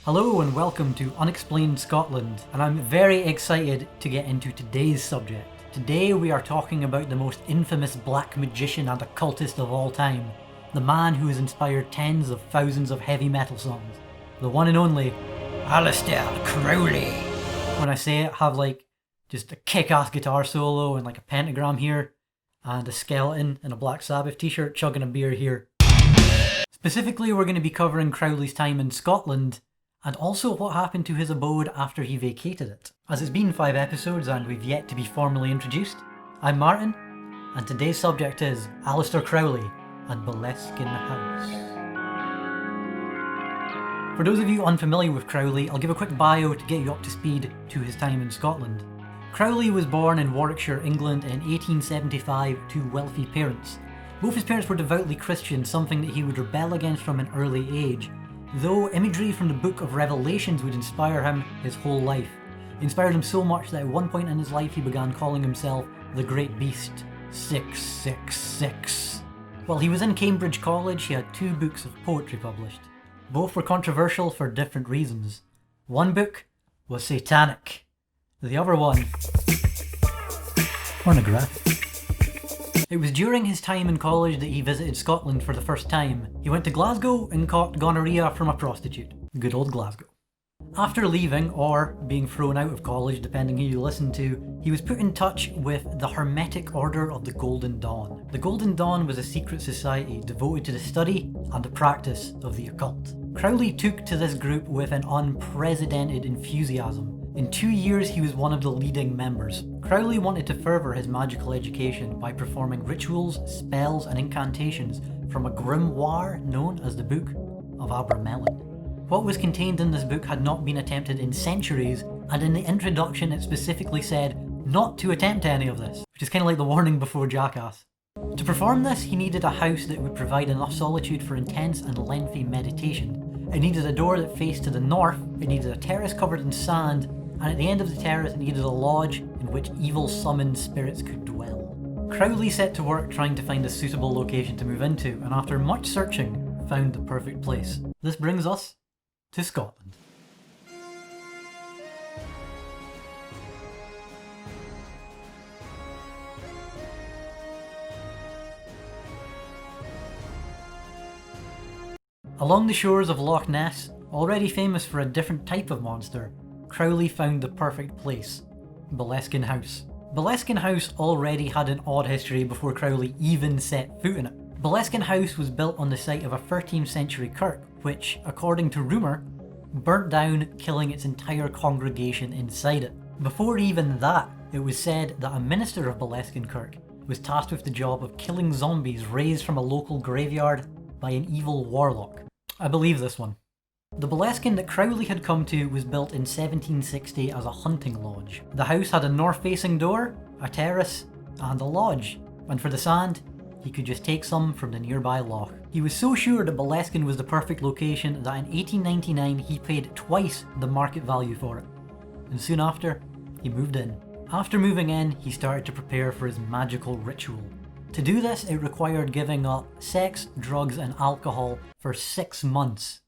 Hello and welcome to Unexplained Scotland, and I'm very excited to get into today's subject. Today we are talking about the most infamous black magician and occultist of all time, the man who has inspired tens of thousands of heavy metal songs, the one and only Aleister Crowley. When I say it, have just a kick-ass guitar solo and a pentagram here, and a skeleton in a Black Sabbath t-shirt chugging a beer here. Specifically, we're going to be covering Crowley's time in Scotland, and also what happened to his abode after he vacated it. As it's been 5 episodes and we've yet to be formally introduced, I'm Martin, and today's subject is Aleister Crowley and Boleskine House. For those of you unfamiliar with Crowley, I'll give a quick bio to get you up to speed to his time in Scotland. Crowley was born in Warwickshire, England in 1875 to wealthy parents. Both his parents were devoutly Christian, something that he would rebel against from an early age, though imagery from the Book of Revelations would inspire him his whole life. It inspired him so much that at one point in his life he began calling himself the Great Beast 666. While he was in Cambridge College, he had 2 books of poetry published. Both were controversial for different reasons. One book was satanic. The other one, pornographic. It was during his time in college that he visited Scotland for the first time. He went to Glasgow and caught gonorrhea from a prostitute. Good old Glasgow. After leaving, or being thrown out of college depending who you listen to, he was put in touch with the Hermetic Order of the Golden Dawn. The Golden Dawn was a secret society devoted to the study and the practice of the occult. Crowley took to this group with an unprecedented enthusiasm. In 2 years he was one of the leading members. Crowley wanted to further his magical education by performing rituals, spells and incantations from a grimoire known as the Book of Abramelin. What was contained in this book had not been attempted in centuries, and in the introduction it specifically said not to attempt any of this, which is kind of like the warning before Jackass. To perform this, he needed a house that would provide enough solitude for intense and lengthy meditation. It needed a door that faced to the north, it needed a terrace covered in sand, and at the end of the terrace it needed a lodge in which evil summoned spirits could dwell. Crowley set to work trying to find a suitable location to move into, and after much searching, found the perfect place. This brings us to Scotland. Along the shores of Loch Ness, already famous for a different type of monster, Crowley found the perfect place, Boleskine House. Boleskine House already had an odd history before Crowley even set foot in it. Boleskine House was built on the site of a 13th century kirk, which, according to rumour, burnt down, killing its entire congregation inside it. Before even that, it was said that a minister of Boleskine Kirk was tasked with the job of killing zombies raised from a local graveyard by an evil warlock. I believe this one. The Boleskine that Crowley had come to was built in 1760 as a hunting lodge. The house had a north-facing door, a terrace, and a lodge, and for the sand, he could just take some from the nearby loch. He was so sure that Boleskine was the perfect location that in 1899 he paid twice the market value for it, and soon after, he moved in. After moving in, he started to prepare for his magical ritual. To do this, it required giving up sex, drugs, and alcohol for 6 months.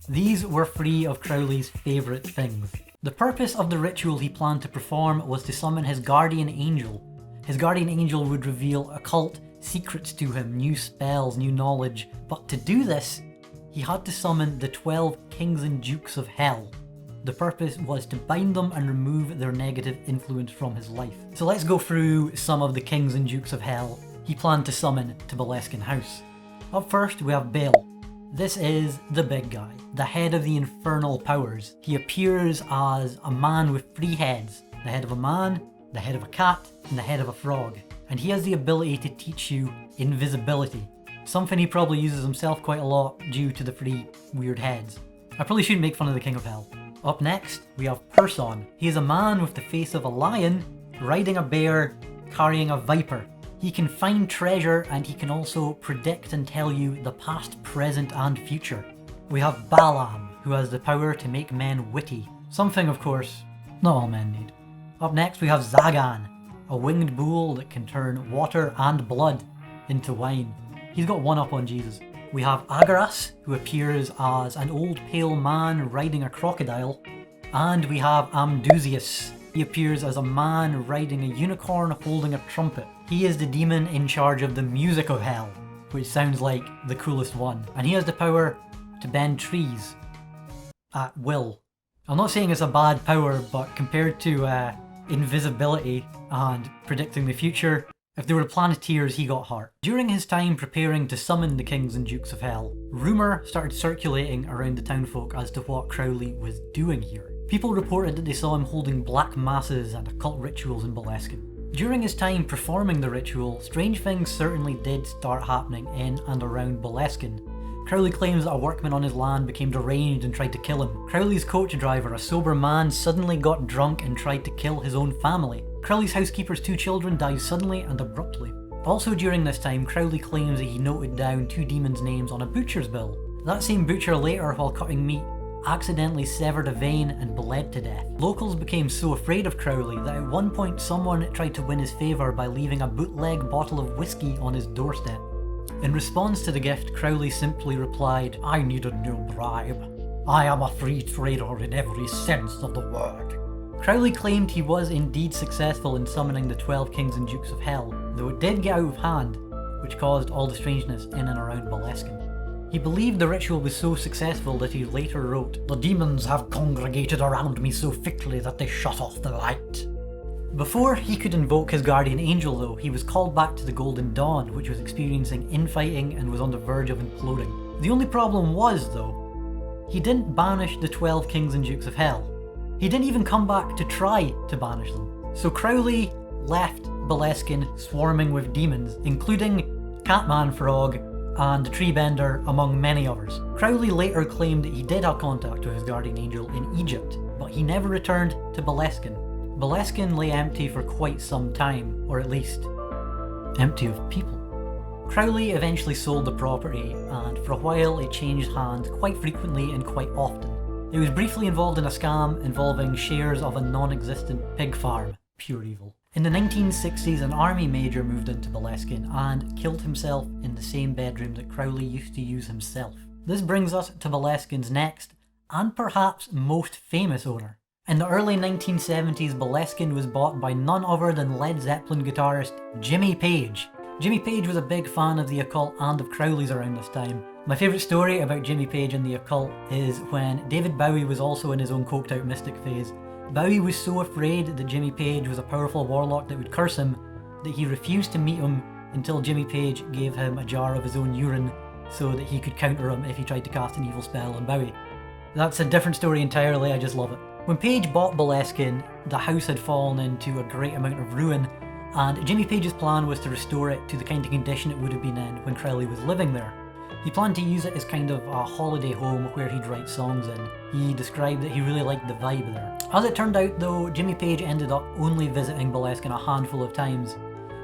These were 3 of Crowley's favourite things. The purpose of the ritual he planned to perform was to summon his guardian angel. His guardian angel would reveal occult secrets to him, new spells, new knowledge, but to do this, he had to summon the 12 kings and dukes of hell. The purpose was to bind them and remove their negative influence from his life. So let's go through some of the kings and dukes of hell he planned to summon to Boleskine House. Up first we have Baal. This is the big guy, the head of the infernal powers. He appears as a man with 3 heads, the head of a man, the head of a cat, and the head of a frog. And he has the ability to teach you invisibility, something he probably uses himself quite a lot due to the 3 weird heads. I probably shouldn't make fun of the King of Hell. Up next, we have Person. He is a man with the face of a lion, riding a bear, carrying a viper. He can find treasure and he can also predict and tell you the past, present and future. We have Balaam, who has the power to make men witty. Something, of course, not all men need. Up next we have Zagan, a winged bull that can turn water and blood into wine. He's got one up on Jesus. We have Agaras, who appears as an old pale man riding a crocodile. And we have Amdusias. He appears as a man riding a unicorn holding a trumpet. He is the demon in charge of the music of hell, which sounds like the coolest one. And he has the power to bend trees at will. I'm not saying it's a bad power, but compared to invisibility and predicting the future, if there were Planeteers, he got hurt. During his time preparing to summon the Kings and Dukes of Hell, rumour started circulating around the townfolk as to what Crowley was doing here. People reported that they saw him holding black masses and occult rituals in Boleskine. During his time performing the ritual, strange things certainly did start happening in and around Boleskine. Crowley claims that a workman on his land became deranged and tried to kill him. Crowley's coach driver, a sober man, suddenly got drunk and tried to kill his own family. Crowley's housekeeper's 2 children died suddenly and abruptly. Also during this time, Crowley claims that he noted down 2 demons' names on a butcher's bill. That same butcher later, while cutting meat, accidentally severed a vein and bled to death. Locals became so afraid of Crowley that at one point someone tried to win his favour by leaving a bootleg bottle of whiskey on his doorstep. In response to the gift, Crowley simply replied, "I needed no bribe. I am a free trader in every sense of the word." Crowley claimed he was indeed successful in summoning the 12 Kings and Dukes of Hell, though it did get out of hand, which caused all the strangeness in and around Boleskine. He believed the ritual was so successful that he later wrote, "The demons have congregated around me so thickly that they shut off the light." Before he could invoke his guardian angel though, he was called back to the Golden Dawn, which was experiencing infighting and was on the verge of imploding. The only problem was, though, he didn't banish the 12 Kings and Dukes of Hell. He didn't even come back to try to banish them. So Crowley left Boleskine swarming with demons, including Catman Frog and the Treebender, among many others. Crowley later claimed that he did have contact with his guardian angel in Egypt, but he never returned to Boleskine. Boleskine lay empty for quite some time, or at least empty of people. Crowley eventually sold the property, and for a while it changed hands quite frequently and quite often. He was briefly involved in a scam involving shares of a non-existent pig farm. Pure evil. In the 1960s, an army major moved into Boleskine and killed himself in the same bedroom that Crowley used to use himself. This brings us to Boleskine's next, and perhaps most famous owner. In the early 1970s, Boleskine was bought by none other than Led Zeppelin guitarist Jimmy Page. Jimmy Page was a big fan of the occult and of Crowley's around this time. My favourite story about Jimmy Page and the occult is when David Bowie was also in his own coked out mystic phase. Bowie was so afraid that Jimmy Page was a powerful warlock that would curse him that he refused to meet him until Jimmy Page gave him a jar of his own urine so that he could counter him if he tried to cast an evil spell on Bowie. That's a different story entirely, I just love it. When Page bought Boleskine, the house had fallen into a great amount of ruin, and Jimmy Page's plan was to restore it to the kind of condition it would have been in when Crowley was living there. He planned to use it as kind of a holiday home where he'd write songs in. He described that he really liked the vibe there. As it turned out though, Jimmy Page ended up only visiting Boleskine a handful of times.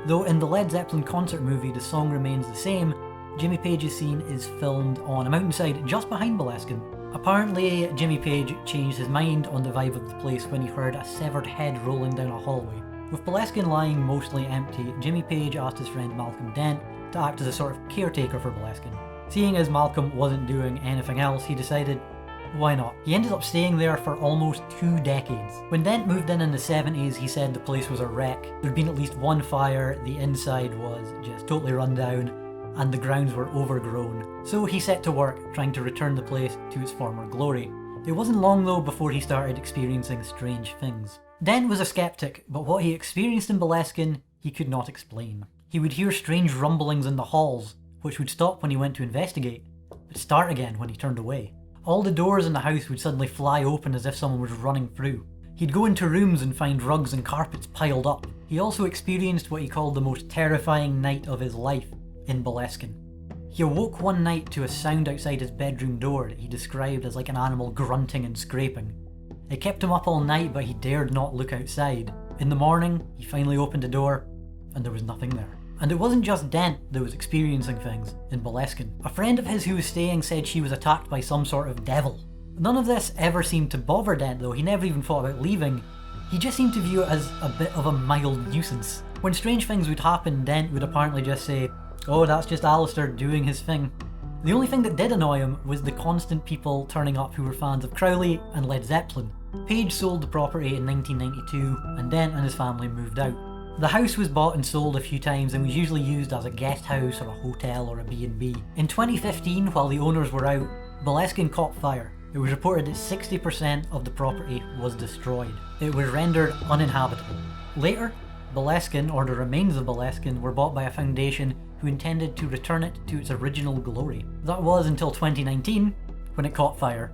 Though in the Led Zeppelin concert movie the song remains the same, Jimmy Page's scene is filmed on a mountainside just behind Boleskine. Apparently, Jimmy Page changed his mind on the vibe of the place when he heard a severed head rolling down a hallway. With Boleskine lying mostly empty, Jimmy Page asked his friend Malcolm Dent to act as a sort of caretaker for Boleskine. Seeing as Malcolm wasn't doing anything else, he decided, why not? He ended up staying there for almost 2 decades. When Dent moved in the 70s, he said the place was a wreck. There'd been at least one fire, the inside was just totally run down, and the grounds were overgrown. So he set to work trying to return the place to its former glory. It wasn't long though before he started experiencing strange things. Dent was a skeptic, but what he experienced in Boleskine, he could not explain. He would hear strange rumblings in the halls, which would stop when he went to investigate, but start again when he turned away. All the doors in the house would suddenly fly open as if someone was running through. He'd go into rooms and find rugs and carpets piled up. He also experienced what he called the most terrifying night of his life in Boleskine. He awoke one night to a sound outside his bedroom door that he described as like an animal grunting and scraping. It kept him up all night, but he dared not look outside. In the morning, he finally opened the door, and there was nothing there. And it wasn't just Dent that was experiencing things in Boleskine. A friend of his who was staying said she was attacked by some sort of devil. None of this ever seemed to bother Dent though. He never even thought about leaving. He just seemed to view it as a bit of a mild nuisance. When strange things would happen, Dent would apparently just say, "Oh, that's just Aleister doing his thing." The only thing that did annoy him was the constant people turning up who were fans of Crowley and Led Zeppelin. Page sold the property in 1992 and Dent and his family moved out. The house was bought and sold a few times and was usually used as a guest house or a hotel or a B&B. In 2015, while the owners were out, Boleskine caught fire. It was reported that 60% of the property was destroyed. It was rendered uninhabitable. Later, Boleskine, or the remains of Boleskine, were bought by a foundation who intended to return it to its original glory. That was until 2019, when it caught fire.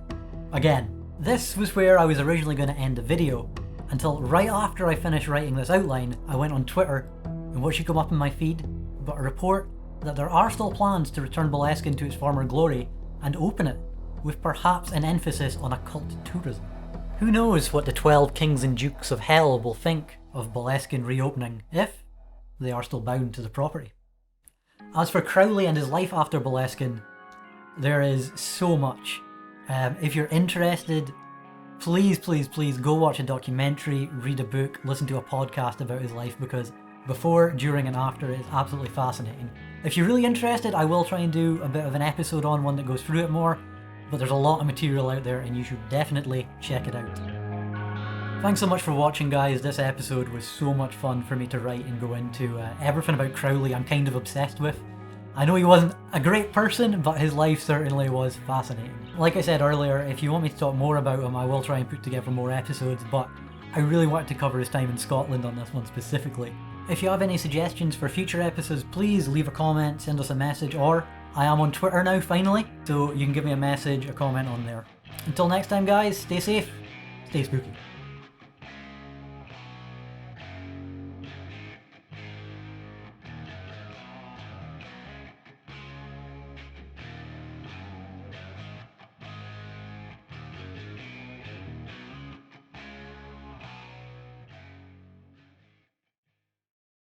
Again. This was where I was originally going to end the video, until right after I finished writing this outline, I went on Twitter, and what should come up in my feed but a report that there are still plans to return Boleskine to its former glory and open it, with perhaps an emphasis on occult tourism. Who knows what the 12 kings and dukes of hell will think of Boleskine reopening, if they are still bound to the property. As for Crowley and his life after Boleskine, there is so much. If you're interested, please go watch a documentary, read a book, listen to a podcast about his life, because before, during and after it's absolutely fascinating. If you're really interested, I will try and do a bit of an episode on one that goes through it more, but there's a lot of material out there and you should definitely check it out. Thanks so much for watching, guys. This episode was so much fun for me to write and go into. Everything about Crowley I'm kind of obsessed with. I know he wasn't a great person, but his life certainly was fascinating. Like I said earlier, if you want me to talk more about him, I will try and put together more episodes, but I really wanted to cover his time in Scotland on this one specifically. If you have any suggestions for future episodes, please leave a comment, send us a message, or I am on Twitter now finally, so you can give me a message, a comment on there. Until next time, guys, stay safe, stay spooky.